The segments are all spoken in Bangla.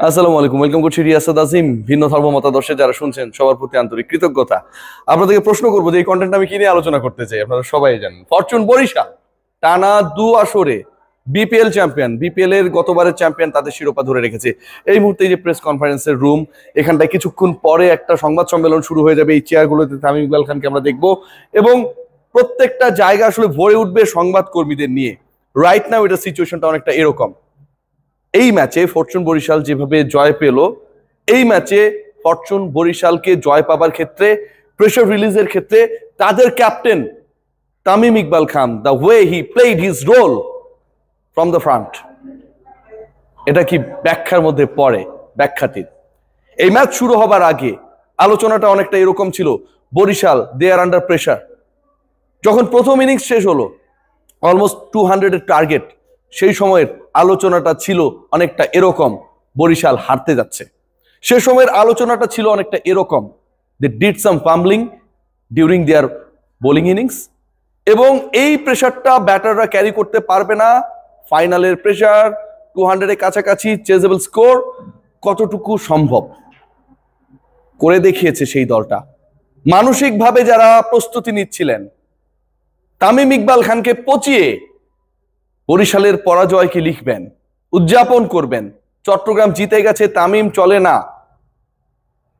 আসসালামু আলাইকুম, ওয়েলকাম করছি রিয়াসাদ আজিম। ভিন্ন ধর্ম মতাদর্শে যারা শুনছেন সবার প্রতি আন্তরিক কৃতজ্ঞতা। আপনাদেরকে প্রশ্ন করবো যে এই কন্টেন্ট আমি কি নিয়ে আলোচনা করতে চাই। আপনারা সবাই জানেন ফরচুন বরিশাল টানা 2 আসরে বিপিএল চ্যাম্পিয়ন, বিপিএল এর গতবারের চ্যাম্পিয়ন, তাদের শিরোপা ধরে রেখেছে। এই মুহূর্তে যে প্রেস কনফারেন্সের রুম, এখানটায় কিছুক্ষণ পরে একটা সংবাদ সম্মেলন শুরু হয়ে যাবে। এই চেয়ারগুলোতে তামিম ইকবাল খানকে আমরা দেখবো এবং প্রত্যেকটা জায়গা আসলে ভরে উঠবে সংবাদ কর্মীদের নিয়ে। রাইট নাও এটা সিচুয়েশনটা অনেকটা এরকম। এই ম্যাচে ফরচুন বরিশাল যেভাবে জয় পেল, এই ম্যাচে ফরচুন বরিশালকে জয় পাবার ক্ষেত্রে, প্রেশার রিলিজের ক্ষেত্রে তাদের captain Tamim Iqbal Khan, the way he played his role from the front, এটা কি ব্যাখ্যার মধ্যে পড়ে? ব্যাখ্যাতীত। এই ম্যাচ শুরু হবার আগে আলোচনাটা অনেকটা এরকম ছিল, বরিশাল দে আর আন্ডার প্রেশার। যখন প্রথম ইনিংস শেষ হলো, অলমোস্ট 200-এর টার্গেট, সেই সময়ের আলোচনাটা ছিল অনেকটা এরকম, বরিশাল হারতে যাচ্ছে। সে সময়ের আলোচনাটা ছিল অনেকটা এরকম, they did some fumbling during their bowling innings, এবং এই প্রেশারটা ব্যাটাররা ক্যারি করতে পারবে না। ফাইনালের প্রেশার, 200-এর কাছাকাছি চেজেবল স্কোর, কতটুকু সম্ভব করে দেখিয়েছে সেই দলটা। মানসিকভাবে যারা প্রস্তুতি নিচ্ছিলেন তামিম ইকবাল খানকে পচিয়ে বরিশালের পরাজয়কে লিখবেন, উদযাপন করবেন, চট্টগ্রাম জিতে গেছে, তামিম চলে না,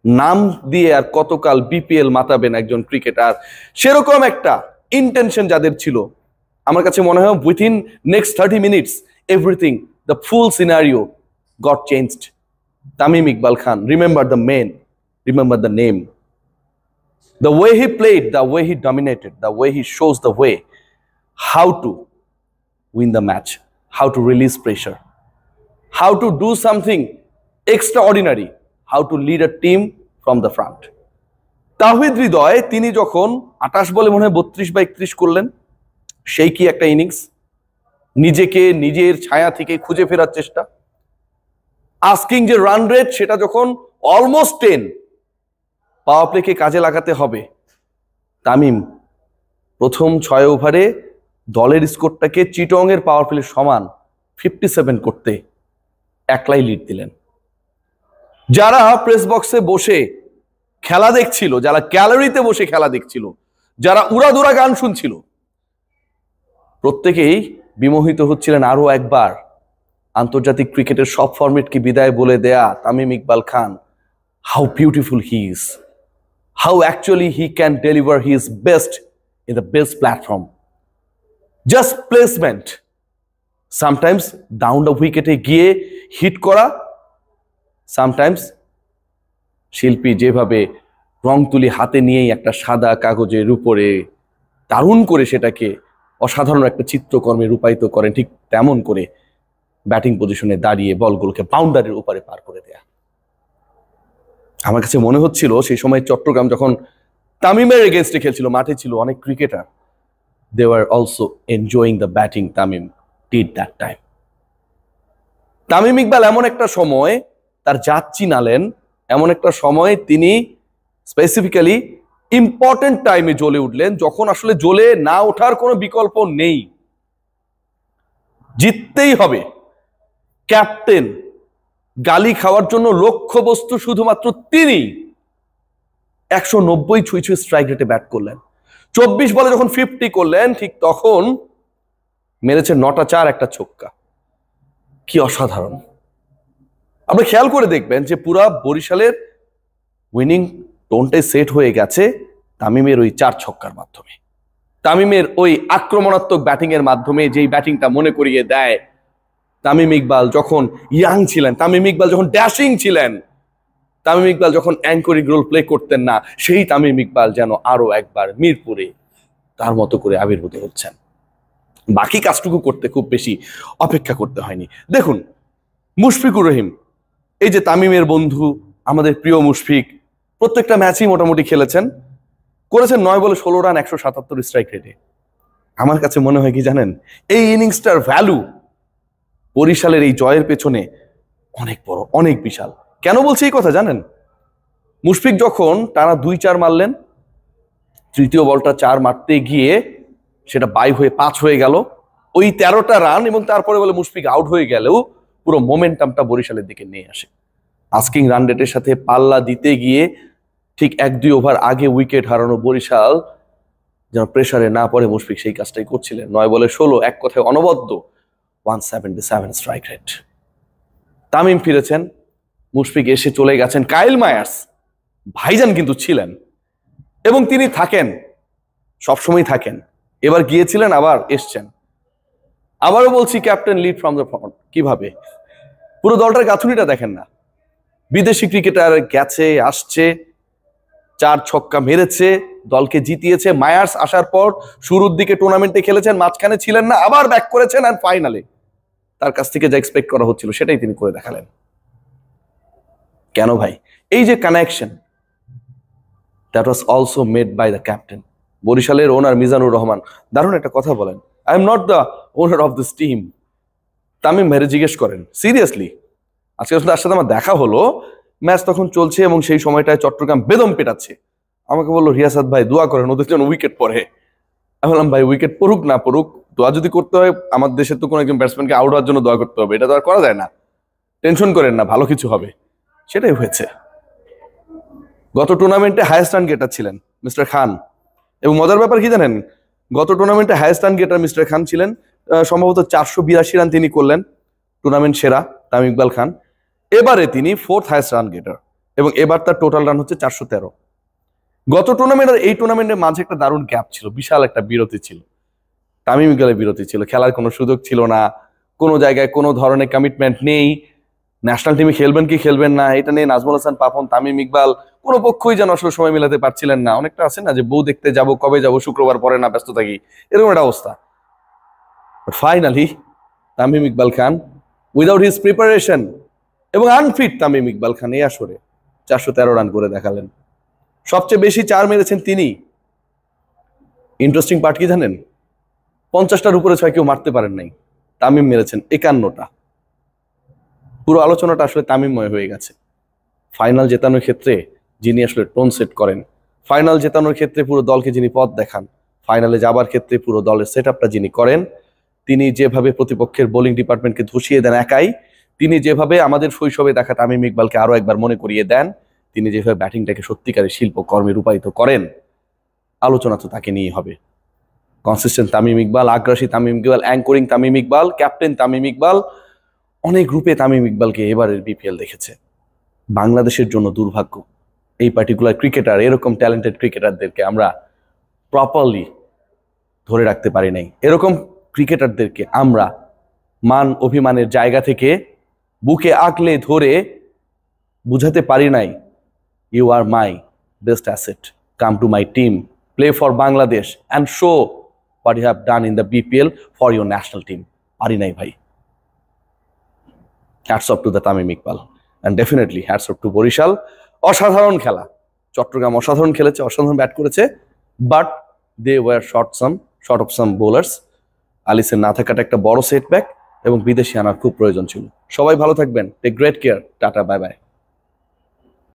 নাম দিয়ে আর কতকাল বিপিএল মাতাবেন একজন ক্রিকেটার, সেরকম একটা ইন্টেনশন যাদের ছিল। আমার কাছে মনে হয় within next 30 minutes everything, the full scenario got changed. Tamim Iqbal Khan, remember the man, remember the name, the way he played, the way he dominated, the way he shows the way how to win the match, how to release pressure, how to do something extraordinary, how to lead a team from the front. Towhid Hridoy তিনি যখন 28 বলে মনে হয় 32 বা 31 করলেন, সেই কি একটা ইনিংস! নিজেকে নিজের ছায়া থেকে খুঁজে ফেরার চেষ্টা, আস্কিং যে রান রেট সেটা যখন অলমোস্ট 10, পাওয়ার প্লেকে কাজে লাগাতে হবে। তামিম প্রথম 6 ওভারে দলের স্কোরটাকে চিটং এর পাওয়ার প্লের সমান 57 করতে একলাই লিড দিলেন। যারা প্রেস বক্সে বসে খেলা দেখছিল, যারা গ্যালারিতে বসে খেলা দেখছিল, যারা উড়াধুরা গান শুনছিল, প্রত্যেকেই বিমোহিত হচ্ছিলেন আরো একবার আন্তর্জাতিক ক্রিকেটের সব ফরম্যাটকে বিদায় বলে দেয়া Tamim Iqbal Khan, how beautiful he is, how actually he can deliver his best in the best platform. Just placement, sometimes down the wicket গিয়ে হিট করা, sometimes শিল্পী যেভাবে রং তুলি হাতে নিয়েই একটা সাদা কাগজের উপরে দারুণ করে সেটাকে অসাধারণ একটা চিত্রকর্মে রূপায়িত করেন, ঠিক তেমন করে ব্যাটিং পজিশনে দাঁড়িয়ে বলগুলোকে বাউন্ডারির উপরে পার করে দেয়া। আমার কাছে মনে হচ্ছিল সেই সময় চট্টগ্রাম যখন তামিমের এগেনস্টে খেলছিল, মাঠে ছিল অনেক cricketer, they were also enjoying the batting Tamim did that time. Tamim Iqbal এমন একটা সময় তার জাত চিনালেন, এমন একটা সময় তিনি স্পেসিফিক্যালি ইম্পর্টেন্ট টাইমে জ্বলে উঠলেন, যখন আসলে জ্বলে না ওঠার কোনো বিকল্প নেই, জিততেই হবে। ক্যাপ্টেন, গালি খাওয়ার জন্য লক্ষ্যবস্তু শুধুমাত্র তিনি। 190 ছুঁই ছুঁই স্ট্রাইক রেটে ব্যাট করলেন, 24 বলে যখন 50 করলেন, ঠিক তখন মেরেছে 9টা 4, একটা ছক্কা। কি অসাধারণ! আপনি খেয়াল করে দেখবেন যে পুরা বরিশালের উইনিং টোনটাই সেট হয়ে গেছে তামিমের ওই 4 ছক্কার মাধ্যমে, তামিমের ওই আক্রমণাত্মক ব্যাটিং এর মাধ্যমে, যেই ব্যাটিংটা মনে করিয়ে দেয় তামিম ইকবাল যখন ইয়াং ছিলেন, তামিম ইকবাল যখন ড্যাশিং ছিলেন, তামিম ইকবাল যখন অ্যাঙ্করিং রোল প্লে করতেন না, সেই তামিম ইকবাল যেন আরো একবার মিরপুরে তার মতো করে আবির্ভূত হচ্ছেন। বাকি কাজটুকু করতে খুব বেশি অপেক্ষা করতে হয়নি। দেখুন মুশফিকুর রহিম, এই যে তামিমের বন্ধু, আমাদের প্রিয় মুশফিক, প্রত্যেকটা ম্যাচই মোটামুটি খেলেছেন, করেছেন 9 বলে 16 রান, 177 স্ট্রাইক রেটে। আমার কাছে মনে হয় কি জানেন, এই ইনিংসটার ভ্যালু বরিশালের এই জয়ের পেছনে অনেক বড়, অনেক বিশাল। কেন বলছি এই কথা জানেন? মুশফিক যখন টানা 2-4 মারলেন, তৃতীয় বলটা 4 মারতে গিয়ে সেটা বাই হয়ে 5 হয়ে গেল, ওই 13টা রান, এবং তারপরে বলে মুশফিক আউট হয়ে গেলেও পুরো মোমেন্টামটা বরিশালের দিকে নিয়ে আসে। আস্কিং রান রেটের সাথে পাল্লা দিতে গিয়ে ঠিক 1-2 ওভার আগে উইকেট হারানো বরিশাল যেন প্রেসারে না পড়ে মুশফিক সেই কাজটাই করছিলেন। 9 বলে 16, এক কথায় অনবদ্য 177 স্ট্রাইক রেট। তামিম ফিরেছেন, মুশফিক এসে চলে গেছেন। কাইল মায়ার্স ভাইজান কিন্তু ছিলেন এবং তিনি থাকেন, সবসময় থাকেন। এবার গিয়েছিলেন, আবার এসছেন। আবারও বলছি, captain lead from the front. কিভাবে পুরো দলটার গাঁথুনিটা দেখেন না। বিদেশি ক্রিকেটার গেছে, আসছে, 4 ছক্কা মেরেছে, দলকে জিতিয়েছে। মায়ার্স আসার পর শুরুর দিকে টুর্নামেন্টে খেলেছেন, মাঝখানে ছিলেন না, আবার ব্যাক করেছেন, আর ফাইনালে তার কাছ থেকে যা এক্সপেক্ট করা হচ্ছিল সেটাই তিনি করে দেখালেন। কেন ভাই? এই যে connection, that was also made by the captain. বরিশালের ওনার মিজানুর রহমান দারুণ একটা কথা বলেন, I am not the owner of this team. Tamim ভাইরে জিজ্ঞেস করেন সিরিয়াসলি, আজকে তার সাথে আমার দেখা হলো, ম্যাচ তখন চলছে এবং সেই সময়টায় চট্টগ্রাম বেদম পেটাচ্ছে। আমাকে বললো, রিয়াসাত ভাই দোয়া করেন ওদের জন্য উইকেট পড়ে। আমি বললাম, ভাই উইকেট পড়ুক না পড়ুক, দোয়া যদি করতে হয়, আমার দেশের তো কোনো একজন ব্যাটসম্যানকে আউট হওয়ার জন্য দোয়া করতে হবে, এটা তো আর করা যায় না। টেনশন করেন না, ভালো কিছু হবে। সেটাই হয়েছে। গত টুর্নামেন্টে হাইয়েস্ট রান গেটার ছিলেন মিস্টার খান, এবং মজার ব্যাপার কি জানেন, গত টুর্নামেন্টে হাইয়েস্ট রান গেটার মিস্টার খান ছিলেন। সম্ভবত 482 রান তিনি করলেন, টুর্নামেন্ট সেরা তামিম ইকবাল খান। এবারে তিনি 4th হাইয়েস্ট রান গেটার এবং এবার তার টোটাল রান হচ্ছে 413। গত টুর্নামেন্ট আর এই টুর্নামেন্টের মাঝে একটা দারুণ গ্যাপ ছিল, বিশাল একটা বিরতি ছিল। তামিম ইকবালের বিরতি ছিল, খেলার কোনো সুযোগ ছিল না, কোনো জায়গায় কোনো ধরনের কমিটমেন্ট নেই। ন্যাশনাল টিমে খেলবেন কি খেলবেন না এটা নিয়ে নাজমুল হাসান পাপন, তামিম ইকবাল কোনো পক্ষই যেন আসলে সময় মিলাতে পারছিলেন না। অনেকটা আছে না যে বউ দেখতে যাব, কবে যাব, শুক্রবার পরে না, ব্যস্ত থাকি, এরকম একটা অবস্থা। ফাইনালি তামিম ইকবাল খান উইদাউট হিজ প্রিপারেশন এবং আনফিট তামিম ইকবাল খান এই আসরে 413 রান করে দেখালেন। সবচেয়ে বেশি 4 মেরেছেন তিনি। ইন্টারেস্টিং পার্ট কি জানেন, 50টার উপরে 6 কেউ মারতে পারেন নাই, তামিম মেরেছেন 51টা। পুরো আলোচনাটা আসলে তামিমময় হয়ে গেছে। ফাইনাল জেতানোর ক্ষেত্রে যিনি আসলে টোন সেট করেন, ফাইনাল জেতানোর ক্ষেত্রে পুরো দলকে যিনি পথ দেখান, ফাইনালে যাবার ক্ষেত্রে পুরো দলের সেট আপটা যিনি করেন, তিনি যেভাবে প্রতিপক্ষের বোলিং ডিপার্টমেন্টকে ধসিয়ে দেন একাই, তিনি যেভাবে আমাদের শৈশবে দেখা তামিম ইকবালকে আরো একবার মনে করিয়ে দেন, তিনি যেভাবে ব্যাটিংটাকে সত্যিকারের শিল্পকর্মে রূপায়িত করেন, আলোচনা তো তাকে নিয়ে হবে। কনসিস্টেন্ট তামিম ইকবাল, আগ্রাসী তামিম ইকবাল, অ্যাঙ্করিং তামিম ইকবাল, ক্যাপ্টেন তামিম ইকবাল, অনেক গ্রুপে তামিম ইকবালকে এবারের বিপিএল দেখেছে। বাংলাদেশের জন্য দুর্ভাগ্য, এই পার্টিকুলার ক্রিকেটার, এরকম ট্যালেন্টেড ক্রিকেটারদেরকে আমরা প্রপারলি ধরে রাখতে পারি নাই। এরকম ক্রিকেটারদেরকে আমরা মান অভিমানের জায়গা থেকে বুকে আঁকলে ধরে বুঝাতে পারি নাই, you are my best asset, come to my team, play for Bangladesh and show what you have done in the BPL for your national team. পারি নাই ভাই। Hats off to the Tamim Iqbal and definitely hats off to Barishal. অসাধারণ খেলা, চট্টগ্রাম অসাধারণ খেলেছে, অসাধারণ ব্যাট করেছে, but they were short of some bowlers. আলিসের না থাকাটা একটা বড় সেটব্যাক এবং বিদেশি আনার খুব প্রয়োজন ছিল। সবাই ভালো থাকবেন, take great care, tata, bye by.